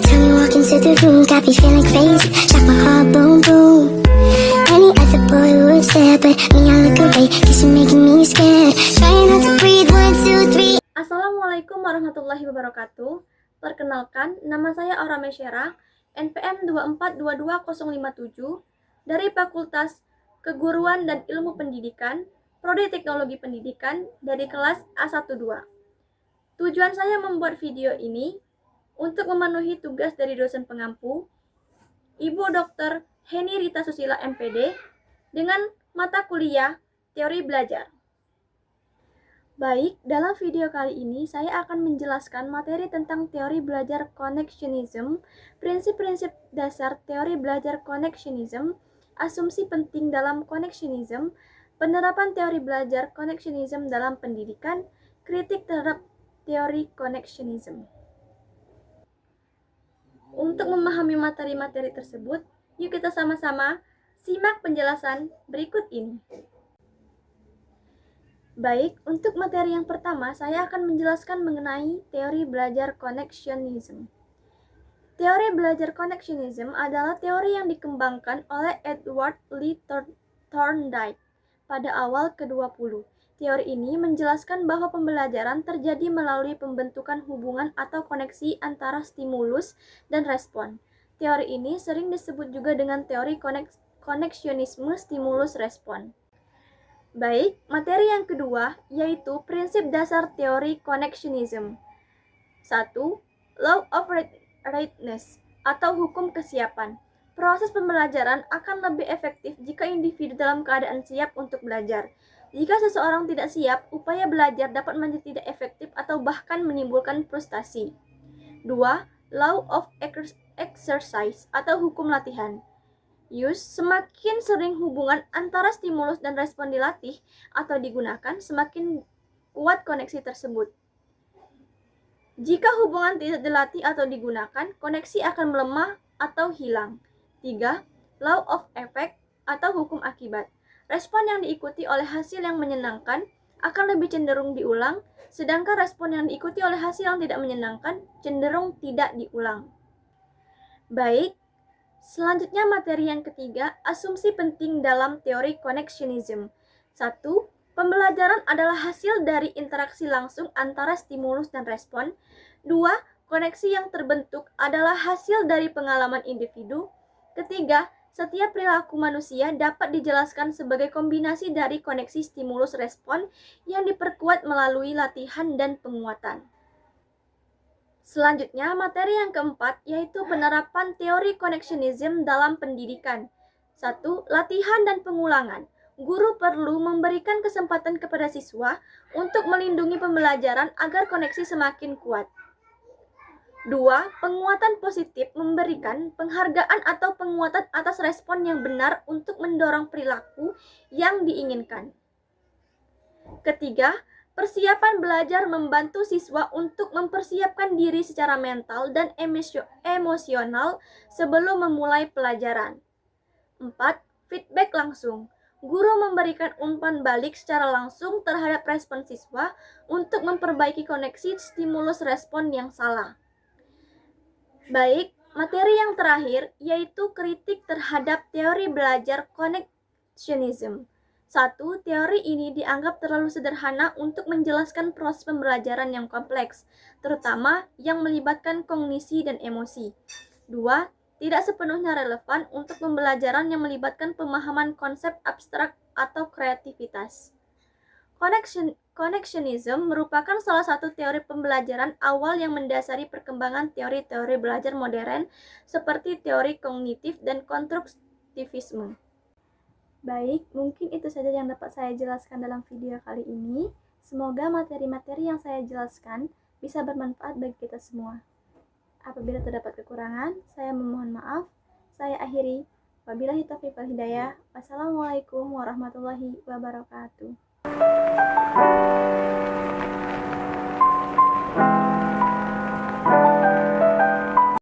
time you walk into the room, got me feeling crazy, like my heart boom boom. Any other boy would stare, but me I look away, cause you're making me scared. Trying not to breathe, 1, 2, 3. Assalamualaikum warahmatullahi wabarakatuh. Perkenalkan, nama saya Aura Mesyera, NPM 2422057 dari Fakultas Keguruan dan Ilmu Pendidikan, Prodi Teknologi Pendidikan dari kelas A12. Tujuan saya membuat video ini untuk memenuhi tugas dari dosen pengampu, Ibu Dr. Heni Rita Susila MPD, dengan mata kuliah Teori Belajar. Baik, dalam video kali ini saya akan menjelaskan materi tentang teori belajar connectionism, prinsip-prinsip dasar teori belajar connectionism, asumsi penting dalam connectionism, penerapan teori belajar connectionism dalam pendidikan, kritik terhadap teori connectionism. Untuk memahami materi-materi tersebut, yuk kita sama-sama simak penjelasan berikut ini. Baik, untuk materi yang pertama, saya akan menjelaskan mengenai teori belajar connectionism. Teori belajar connectionism adalah teori yang dikembangkan oleh Edward Lee Thorndike pada awal ke-20. Teori ini menjelaskan bahwa pembelajaran terjadi melalui pembentukan hubungan atau koneksi antara stimulus dan respon. Teori ini sering disebut juga dengan teori koneksionisme stimulus-respon. Baik, materi yang kedua yaitu prinsip dasar teori connectionism. 1. Law of Readiness atau hukum kesiapan. Proses pembelajaran akan lebih efektif jika individu dalam keadaan siap untuk belajar. Jika seseorang tidak siap, upaya belajar dapat menjadi tidak efektif atau bahkan menimbulkan frustasi. 2. Law of Exercise atau hukum latihan. Semakin sering hubungan antara stimulus dan respon dilatih atau digunakan, semakin kuat koneksi tersebut. Jika hubungan tidak dilatih atau digunakan, koneksi akan melemah atau hilang. 3. Law of Effect atau hukum akibat. Respon yang diikuti oleh hasil yang menyenangkan akan lebih cenderung diulang, sedangkan respon yang diikuti oleh hasil yang tidak menyenangkan cenderung tidak diulang. Baik, selanjutnya materi yang ketiga, asumsi penting dalam teori connectionism. 1. Pembelajaran adalah hasil dari interaksi langsung antara stimulus dan respon. 2. Koneksi yang terbentuk adalah hasil dari pengalaman individu. Ketiga, setiap perilaku manusia dapat dijelaskan sebagai kombinasi dari koneksi stimulus-respon yang diperkuat melalui latihan dan penguatan. Selanjutnya, materi yang keempat yaitu penerapan teori connectionism dalam pendidikan. 1. Latihan dan pengulangan. Guru perlu memberikan kesempatan kepada siswa untuk melindungi pembelajaran agar koneksi semakin kuat. 2. Penguatan positif memberikan penghargaan atau penguatan atas respon yang benar untuk mendorong perilaku yang diinginkan. Ketiga, persiapan belajar membantu siswa untuk mempersiapkan diri secara mental dan emosional sebelum memulai pelajaran. 4. Feedback langsung. Guru memberikan umpan balik secara langsung terhadap respon siswa untuk memperbaiki koneksi stimulus-respon yang salah. Baik, materi yang terakhir yaitu kritik terhadap teori belajar connectionism. 1. Teori ini dianggap terlalu sederhana untuk menjelaskan proses pembelajaran yang kompleks, terutama yang melibatkan kognisi dan emosi. 2. Tidak sepenuhnya relevan untuk pembelajaran yang melibatkan pemahaman konsep abstrak atau kreativitas. Connectionism merupakan salah satu teori pembelajaran awal yang mendasari perkembangan teori-teori belajar modern seperti teori kognitif dan konstruktivisme. Baik, mungkin itu saja yang dapat saya jelaskan dalam video kali ini. Semoga materi-materi yang saya jelaskan bisa bermanfaat bagi kita semua. Apabila terdapat kekurangan, saya memohon maaf. Saya akhiri. Wabillahi taufiq wal hidayah. Wassalamualaikum warahmatullahi wabarakatuh.